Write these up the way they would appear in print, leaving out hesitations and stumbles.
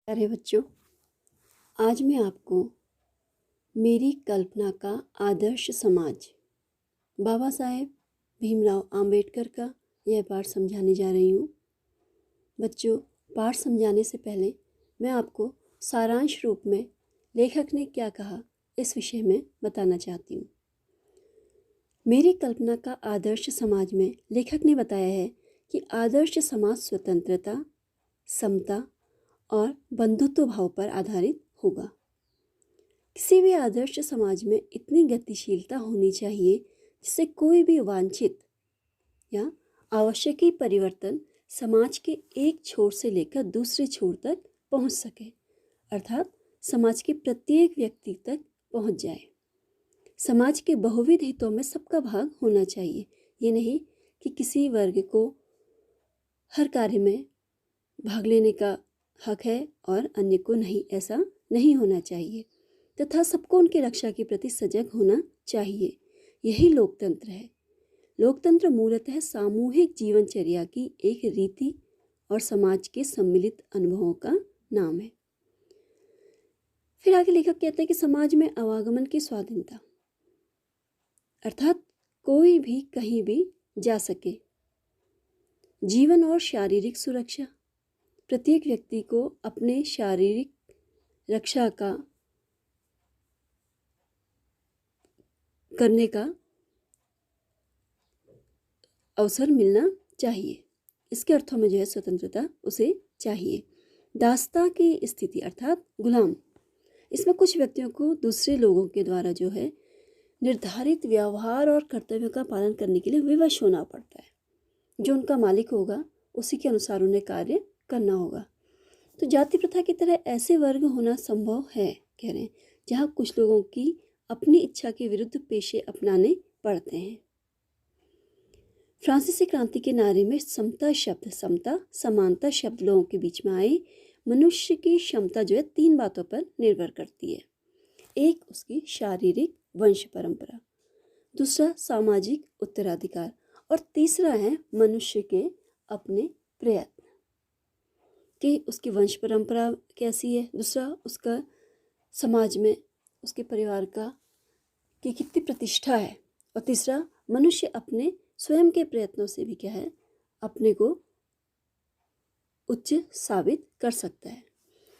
प्यारे बच्चों, आज मैं आपको मेरी कल्पना का आदर्श समाज बाबा साहेब भीमराव आम्बेडकर का यह पाठ समझाने जा रही हूँ। बच्चों, पाठ समझाने से पहले मैं आपको सारांश रूप में लेखक ने क्या कहा इस विषय में बताना चाहती हूँ। मेरी कल्पना का आदर्श समाज में लेखक ने बताया है कि आदर्श समाज स्वतंत्रता, समता और बंधुत्व भाव पर आधारित होगा। किसी भी आदर्श समाज में इतनी गतिशीलता होनी चाहिए जिससे कोई भी वांछित या आवश्यक ही परिवर्तन समाज के एक छोर से लेकर दूसरे छोर तक पहुंच सके, अर्थात समाज के प्रत्येक व्यक्ति तक पहुंच जाए। समाज के बहुविध हितों में सबका भाग होना चाहिए। ये नहीं कि किसी वर्ग को हर कार्य में भाग लेने का हक है और अन्य को नहीं, ऐसा नहीं होना चाहिए तथा सबको उनकी रक्षा के प्रति सजग होना चाहिए। यही लोकतंत्र है। लोकतंत्र मूलतः सामूहिक जीवनचर्या की एक रीति और समाज के सम्मिलित अनुभवों का नाम है। फिर आगे लेखक कहते हैं कि समाज में आवागमन की स्वाधीनता, अर्थात कोई भी कहीं भी जा सके। जीवन और शारीरिक सुरक्षा, प्रत्येक व्यक्ति को अपने शारीरिक रक्षा का करने का अवसर मिलना चाहिए। इसके अर्थों में जो है स्वतंत्रता उसे चाहिए। दासता की स्थिति अर्थात गुलाम, इसमें कुछ व्यक्तियों को दूसरे लोगों के द्वारा जो है निर्धारित व्यवहार और कर्तव्यों का पालन करने के लिए विवश होना पड़ता है। जो उनका मालिक होगा उसी के अनुसार उन्हें कार्य करना होगा। तो जाति प्रथा की तरह ऐसे वर्ग होना संभव है, कह रहे हैं, जहाँ कुछ लोगों की अपनी इच्छा के विरुद्ध पेशे अपनाने पड़ते हैं। फ्रांसीसी क्रांति के नारे में समता शब्द, समता समानता शब्द लोगों के बीच में आए। मनुष्य की क्षमता जो है 3 बातों पर निर्भर करती है। एक उसकी शारीरिक वंश परंपरा, दूसरा सामाजिक उत्तराधिकार और तीसरा है मनुष्य के अपने प्रयत्न कि उसकी वंश परंपरा कैसी है, दूसरा उसका समाज में उसके परिवार का कि कितनी प्रतिष्ठा है, और तीसरा मनुष्य अपने स्वयं के प्रयत्नों से भी क्या है अपने को उच्च साबित कर सकता है।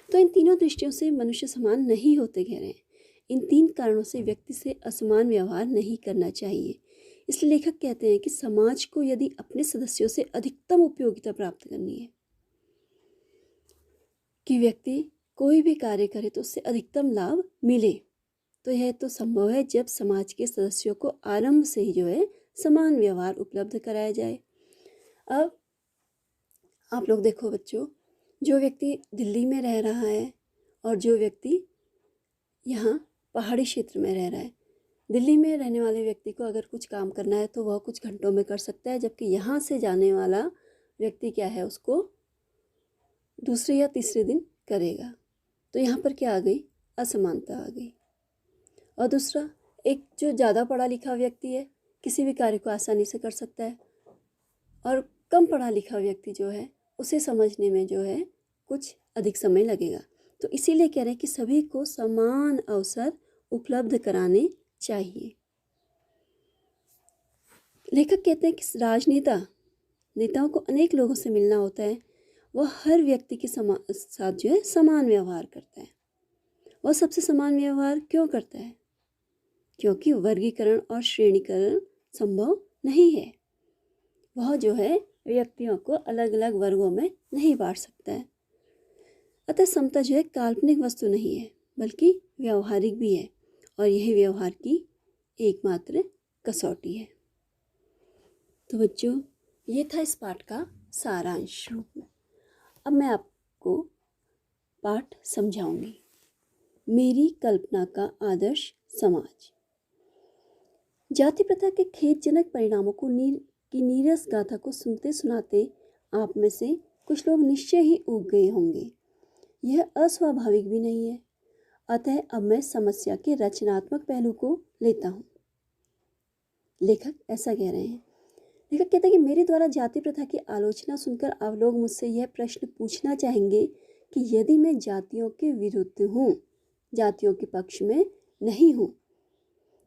तो इन तीनों दृष्टियों से मनुष्य समान नहीं होते, कह रहे हैं। इन 3 कारणों से व्यक्ति से असमान व्यवहार नहीं करना चाहिए। इसलिए लेखक कहते हैं कि समाज को यदि अपने सदस्यों से अधिकतम उपयोगिता प्राप्त करनी है, कि व्यक्ति कोई भी कार्य करे तो उससे अधिकतम लाभ मिले, तो यह तो संभव है जब समाज के सदस्यों को आरंभ से ही जो है समान व्यवहार उपलब्ध कराया जाए। अब आप लोग देखो बच्चों, जो व्यक्ति दिल्ली में रह रहा है और जो व्यक्ति यहाँ पहाड़ी क्षेत्र में रह रहा है, दिल्ली में रहने वाले व्यक्ति को अगर कुछ काम करना है तो वह कुछ घंटों में कर सकता है, जबकि यहाँ से जाने वाला व्यक्ति क्या है उसको दूसरे या तीसरे दिन करेगा। तो यहाँ पर क्या आ गई, असमानता आ गई। और दूसरा, एक जो ज़्यादा पढ़ा लिखा व्यक्ति है किसी भी कार्य को आसानी से कर सकता है, और कम पढ़ा लिखा व्यक्ति जो है उसे समझने में जो है कुछ अधिक समय लगेगा। तो इसीलिए कह रहे हैं कि सभी को समान अवसर उपलब्ध कराने चाहिए। लेखक कहते हैं कि नेताओं को अनेक लोगों से मिलना होता है। वह हर व्यक्ति के साथ जो है समान व्यवहार करता है। वह सबसे समान व्यवहार क्यों करता है? क्योंकि वर्गीकरण और श्रेणीकरण संभव नहीं है। वह जो है व्यक्तियों को अलग अलग वर्गों में नहीं बांट सकता है। अतः समता जो है काल्पनिक वस्तु नहीं है, बल्कि व्यवहारिक भी है, और यही व्यवहार की एकमात्र कसौटी है। तो बच्चों, ये था इस पाठ का सारांश रूप में। अब मैं आपको पाठ समझाऊंगी। मेरी कल्पना का आदर्श समाज। जाति प्रथा के खेदजनक परिणामों की नीरस गाथा को सुनते सुनाते आप में से कुछ लोग निश्चय ही ऊब गए होंगे। यह अस्वाभाविक भी नहीं है। अतः अब मैं समस्या के रचनात्मक पहलू को लेता हूँ। लेखक ऐसा कह रहे हैं। लेखक कहते हैं कि मेरे द्वारा जाति प्रथा की आलोचना सुनकर आप लोग मुझसे यह प्रश्न पूछना चाहेंगे कि यदि मैं जातियों के विरुद्ध हूँ, जातियों के पक्ष में नहीं हूँ,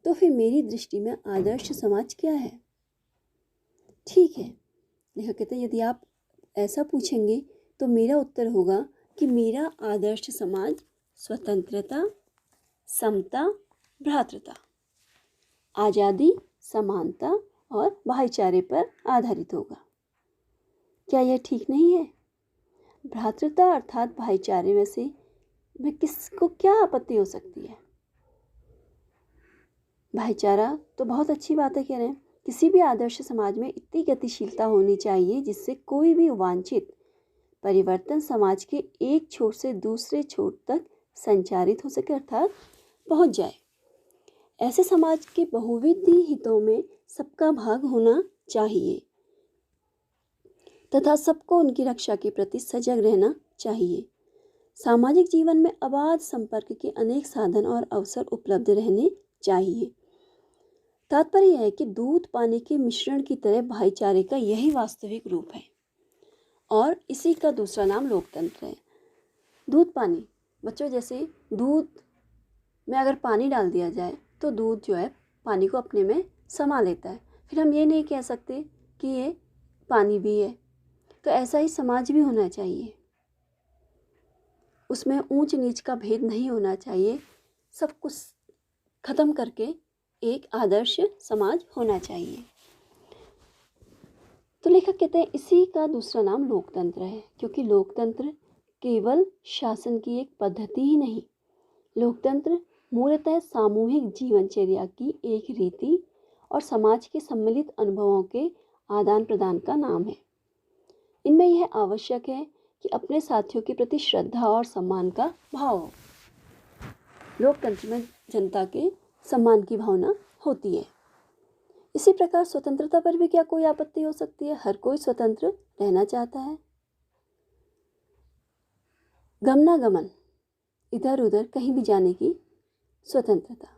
तो फिर मेरी दृष्टि में आदर्श समाज क्या है? ठीक है, लेखक कहते हैं यदि आप ऐसा पूछेंगे तो मेरा उत्तर होगा कि मेरा आदर्श समाज स्वतंत्रता, समता, भ्रातृता, आज़ादी, समानता और भाईचारे पर आधारित होगा। क्या यह ठीक नहीं है? भ्रातृता अर्थात भाईचारे में से मैं किसको क्या आपत्ति हो सकती है? भाईचारा तो बहुत अच्छी बात है, कह रहे हैं। किसी भी आदर्श समाज में इतनी गतिशीलता होनी चाहिए जिससे कोई भी वांछित परिवर्तन समाज के एक छोर से दूसरे छोर तक संचारित हो सके, अर्थात पहुंच जाए। ऐसे समाज के बहुविध हितों में सबका भाग होना चाहिए तथा सबको उनकी रक्षा के प्रति सजग रहना चाहिए। सामाजिक जीवन में अबाध संपर्क के अनेक साधन और अवसर उपलब्ध रहने चाहिए। तात्पर्य यह है कि दूध पानी के मिश्रण की तरह भाईचारे का यही वास्तविक रूप है और इसी का दूसरा नाम लोकतंत्र है। दूध पानी, बच्चों, जैसे दूध में अगर पानी डाल दिया जाए तो दूध जो है पानी को अपने में समा लेता है, फिर हम ये नहीं कह सकते कि ये पानी भी है। तो ऐसा ही समाज भी होना चाहिए, उसमें ऊंच नीच का भेद नहीं होना चाहिए, सब कुछ खत्म करके एक आदर्श समाज होना चाहिए। तो लेखक कहते हैं इसी का दूसरा नाम लोकतंत्र है, क्योंकि लोकतंत्र केवल शासन की एक पद्धति ही नहीं, लोकतंत्र मूलतः सामूहिक जीवनचर्या की एक रीति और समाज के सम्मिलित अनुभवों के आदान प्रदान का नाम है। इनमें यह आवश्यक है कि अपने साथियों के प्रति श्रद्धा और सम्मान का भाव हो। लोकतंत्र में जनता के सम्मान की भावना होती है। इसी प्रकार स्वतंत्रता पर भी क्या कोई आपत्ति हो सकती है? हर कोई स्वतंत्र रहना चाहता है। गमनागमन, इधर उधर कहीं भी जाने की स्वतंत्रता,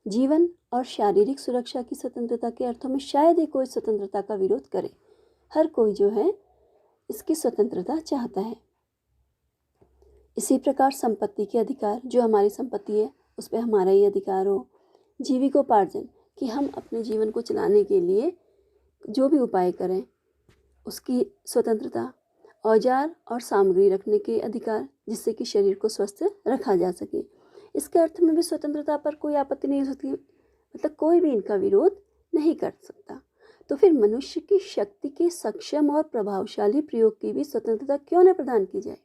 जीवन और शारीरिक सुरक्षा की स्वतंत्रता के अर्थों में शायद ही कोई स्वतंत्रता का विरोध करे। हर कोई जो है इसकी स्वतंत्रता चाहता है। इसी प्रकार संपत्ति के अधिकार, जो हमारी संपत्ति है उस पर हमारा ही अधिकार हो। जीविकोपार्जन, कि हम अपने जीवन को चलाने के लिए जो भी उपाय करें उसकी स्वतंत्रता। औजार और सामग्री रखने के अधिकार, जिससे कि शरीर को स्वस्थ रखा जा सके। इसके अर्थ में भी स्वतंत्रता पर कोई आपत्ति नहीं हो सकती, मतलब कोई भी इनका विरोध नहीं कर सकता। तो फिर मनुष्य की शक्ति के सक्षम और प्रभावशाली प्रयोग की भी स्वतंत्रता क्यों न प्रदान की जाए?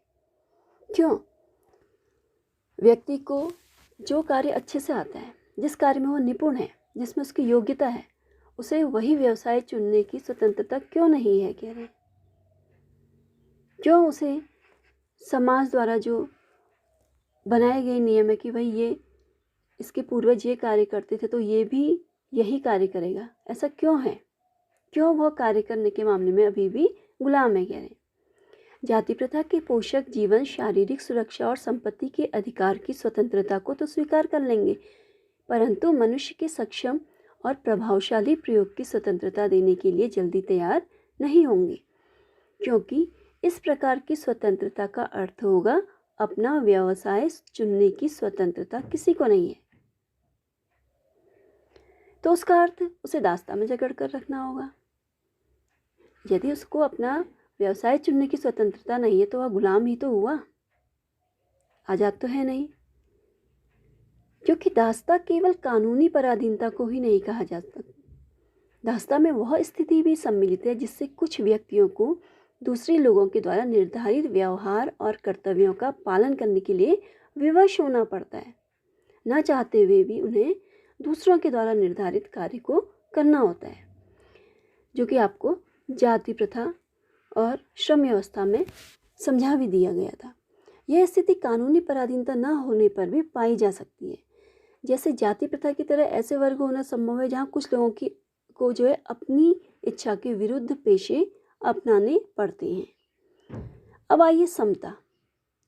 क्यों? व्यक्ति को जो कार्य अच्छे से आता है, जिस कार्य में वो निपुण है, जिसमें उसकी योग्यता है, उसे वही व्यवसाय चुनने की स्वतंत्रता क्यों नहीं है, कह रहे हैं। क्यों उसे समाज द्वारा जो बनाए गए नियम है कि भाई ये इसके पूर्वज ये कार्य करते थे तो ये भी यही कार्य करेगा, ऐसा क्यों है? क्यों वह कार्य करने के मामले में अभी भी गुलाम है, कह रहे हैं। जाति प्रथा के पोषक जीवन, शारीरिक सुरक्षा और संपत्ति के अधिकार की स्वतंत्रता को तो स्वीकार कर लेंगे, परंतु मनुष्य के सक्षम और प्रभावशाली प्रयोग की स्वतंत्रता देने के लिए जल्दी तैयार नहीं होंगे, क्योंकि इस प्रकार की स्वतंत्रता का अर्थ होगा अपना व्यवसाय चुनने की स्वतंत्रता किसी को नहीं है। तो उसका अर्थ उसे दास्ता में जकड़ कर रखना होगा। यदि उसको अपना व्यवसाय चुनने की स्वतंत्रता नहीं है तो वह गुलाम ही तो हुआ, आजाद तो है नहीं। क्योंकि दास्ता केवल कानूनी पराधीनता को ही नहीं कहा जा सकता। दास्ता में वह स्थिति भी सम्मिलित है जिससे कुछ व्यक्तियों को दूसरे लोगों के द्वारा निर्धारित व्यवहार और कर्तव्यों का पालन करने के लिए विवश होना पड़ता है। न चाहते हुए भी उन्हें दूसरों के द्वारा निर्धारित कार्य को करना होता है, जो कि आपको जाति प्रथा और श्रम व्यवस्था में समझा भी दिया गया था। यह स्थिति कानूनी पराधीनता न होने पर भी पाई जा सकती है। जैसे जाति प्रथा की तरह ऐसे वर्ग होना संभव है जहाँ कुछ लोगों को जो है अपनी इच्छा के विरुद्ध पेशे अपनाने पड़ते हैं। अब आइए समता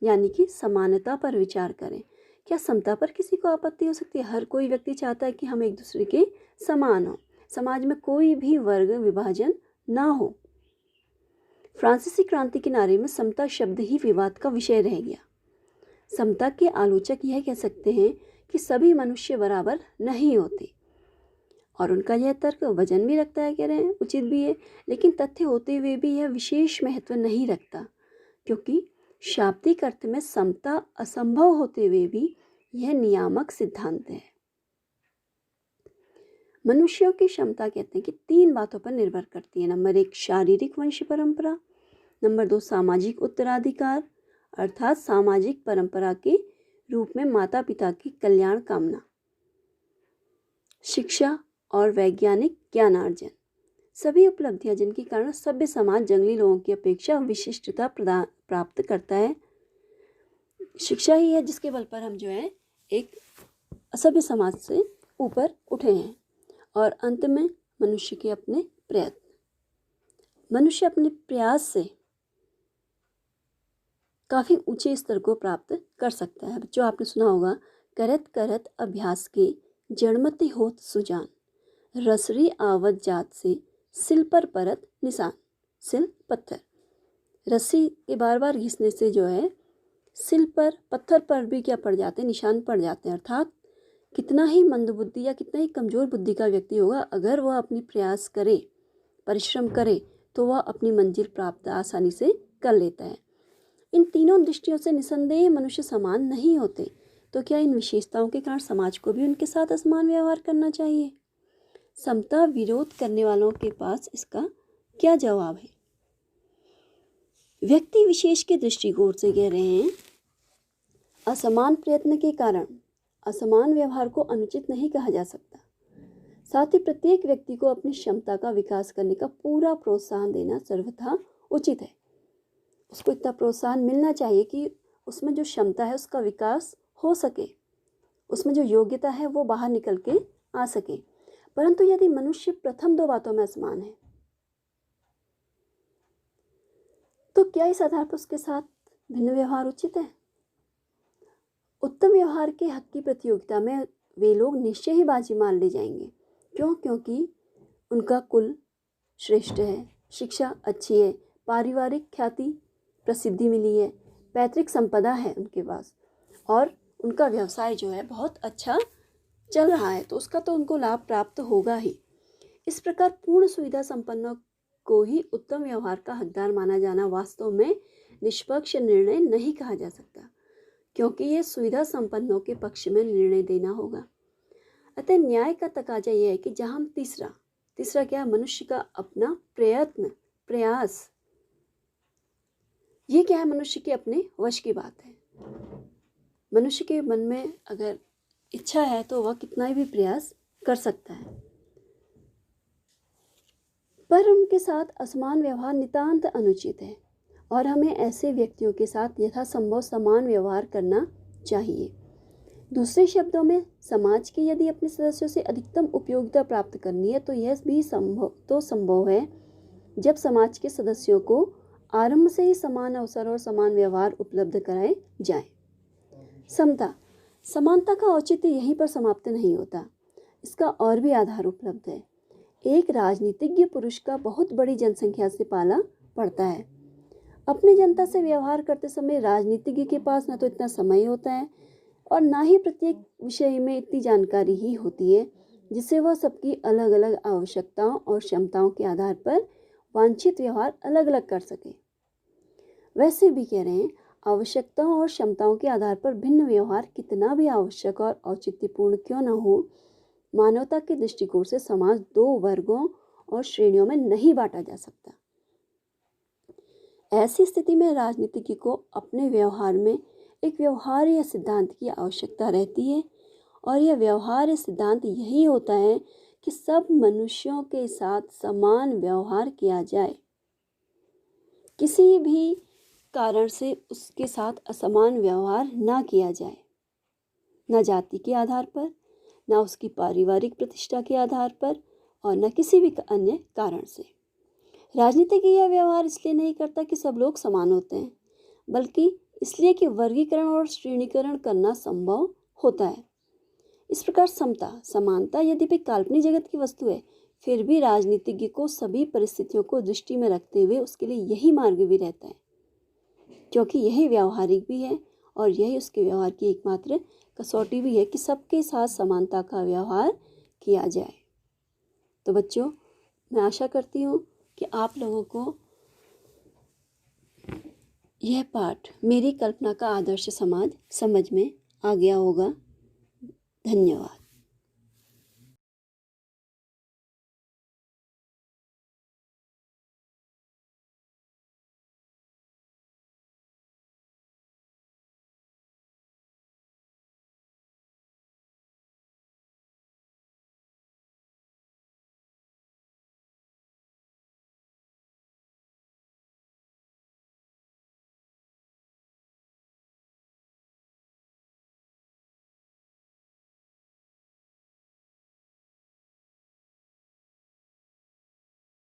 यानी कि समानता पर विचार करें। क्या समता पर किसी को आपत्ति हो सकती है? हर कोई व्यक्ति चाहता है कि हम एक दूसरे के समान हों, समाज में कोई भी वर्ग विभाजन ना हो। फ्रांसीसी क्रांति के नारे में समता शब्द ही विवाद का विषय रह गया। समता के आलोचक यह कह सकते हैं कि सभी मनुष्य बराबर नहीं होते, और उनका यह तर्क वजन भी रखता है, कह रहे हैं उचित भी है, लेकिन तथ्य होते हुए भी यह विशेष महत्व नहीं रखता, क्योंकि शाब्दिक अर्थ में समता असंभव होते हुए भी यह नियामक सिद्धांत है। मनुष्यों की क्षमता कहते हैं कि 3 बातों पर निर्भर करती है। नंबर 1 शारीरिक वंश परंपरा, नंबर 2 सामाजिक उत्तराधिकार अर्थात सामाजिक परंपरा के रूप में माता पिता की कल्याण कामना, शिक्षा और वैज्ञानिक ज्ञानार्जन, सभी उपलब्धियां जिनके कारण सभ्य समाज जंगली लोगों की अपेक्षा विशिष्टता प्राप्त करता है। शिक्षा ही है जिसके बल पर हम जो है एक असभ्य समाज से ऊपर उठे हैं। और अंत में मनुष्य के अपने प्रयत्न, मनुष्य अपने प्रयास से काफ़ी ऊंचे स्तर को प्राप्त कर सकता है। जो आपने सुना होगा, करत करत अभ्यास के जड़मति होत सुजान, रसरी आवत जात से सिल पर परत निशान। सिल पत्थर, रस्सी के बार बार घिसने से जो है सिल पर पत्थर पर भी क्या पड़ जाते हैं, निशान पड़ जाते हैं। अर्थात कितना ही मंदबुद्धि या कितना ही कमज़ोर बुद्धि का व्यक्ति होगा, अगर वह अपनी प्रयास करे, परिश्रम करे, तो वह अपनी मंजिल प्राप्त आसानी से कर लेता है। इन तीनों दृष्टियों से निसंदेह मनुष्य समान नहीं होते, तो क्या इन विशेषताओं के कारण समाज को भी उनके साथ असमान व्यवहार करना चाहिए? समता विरोध करने वालों के पास इसका क्या जवाब है? व्यक्ति विशेष के दृष्टिकोण से कह रहे हैं, असमान प्रयत्न के कारण असमान व्यवहार को अनुचित नहीं कहा जा सकता। साथ ही प्रत्येक व्यक्ति को अपनी क्षमता का विकास करने का पूरा प्रोत्साहन देना सर्वथा उचित है। उसको इतना प्रोत्साहन मिलना चाहिए कि उसमें जो क्षमता है उसका विकास हो सके, उसमें जो योग्यता है वो बाहर निकल के आ सके। परंतु यदि मनुष्य प्रथम 2 बातों में असमान है, तो क्या इस आधार पर उसके साथ भिन्न व्यवहार उचित है? उत्तम व्यवहार के हक की प्रतियोगिता में वे लोग निश्चय ही बाजी मार ले जाएंगे। क्यों? क्योंकि उनका कुल श्रेष्ठ है, शिक्षा अच्छी है, पारिवारिक ख्याति प्रसिद्धि मिली है, पैतृक संपदा है उनके पास, और उनका व्यवसाय जो है बहुत अच्छा चल रहा है, तो उसका तो उनको लाभ प्राप्त होगा ही। इस प्रकार पूर्ण सुविधा संपन्नों को ही उत्तम व्यवहार का हकदार माना जाना वास्तव में निष्पक्ष निर्णय नहीं कहा जा सकता, क्योंकि यह सुविधा संपन्नों के पक्ष में निर्णय देना होगा। अतः न्याय का तकाजा यह है कि जहाँ हम तीसरा क्या है, मनुष्य का अपना प्रयत्न, प्रयास, ये क्या है, मनुष्य के अपने वश की बात है। मनुष्य के मन में अगर इच्छा है तो वह कितना भी प्रयास कर सकता है, पर उनके साथ असमान व्यवहार नितांत अनुचित है और हमें ऐसे व्यक्तियों के साथ यथासंभव समान व्यवहार करना चाहिए। दूसरे शब्दों में, समाज की यदि अपने सदस्यों से अधिकतम उपयोगिता प्राप्त करनी है तो यह भी संभव है जब समाज के सदस्यों को आरंभ से ही समान अवसर और समान व्यवहार उपलब्ध कराए जाए। समानता का औचित्य यहीं पर समाप्त नहीं होता, इसका और भी आधार उपलब्ध है। एक राजनीतिज्ञ पुरुष का बहुत बड़ी जनसंख्या से पाला पड़ता है। अपनी जनता से व्यवहार करते समय राजनीतिज्ञ के पास न तो इतना समय होता है और ना ही प्रत्येक विषय में इतनी जानकारी ही होती है जिससे वह सबकी अलग अलग आवश्यकताओं और क्षमताओं के आधार पर वांछित व्यवहार अलग अलग कर सके। वैसे भी कह रहे हैं, आवश्यकताओं और क्षमताओं के आधार पर भिन्न व्यवहार कितना भी आवश्यक और औचित्यपूर्ण क्यों न हो, मानवता के दृष्टिकोण से समाज 2 वर्गों और श्रेणियों में नहीं बांटा जा सकता। ऐसी स्थिति में राजनीतिज्ञ को अपने व्यवहार में एक व्यवहार्य सिद्धांत की आवश्यकता रहती है, और यह व्यवहार्य सिद्धांत यही होता है कि सब मनुष्यों के साथ समान व्यवहार किया जाए, किसी भी कारण से उसके साथ असमान व्यवहार ना किया जाए, न जाति के आधार पर, न उसकी पारिवारिक प्रतिष्ठा के आधार पर, और न किसी भी अन्य कारण से। राजनीतिज्ञ यह व्यवहार इसलिए नहीं करता कि सब लोग समान होते हैं, बल्कि इसलिए कि वर्गीकरण और श्रेणीकरण करना संभव होता है। इस प्रकार समानता यद्यपि काल्पनिक जगत की वस्तु है, फिर भी राजनीतिज्ञ को सभी परिस्थितियों को दृष्टि में रखते हुए उसके लिए यही मार्ग भी रहता है, क्योंकि यही व्यावहारिक भी है और यही उसके व्यवहार की एकमात्र कसौटी भी है कि सबके साथ समानता का व्यवहार किया जाए। तो बच्चों, मैं आशा करती हूँ कि आप लोगों को यह पाठ मेरी कल्पना का आदर्श समाज समझ में आ गया होगा। धन्यवाद।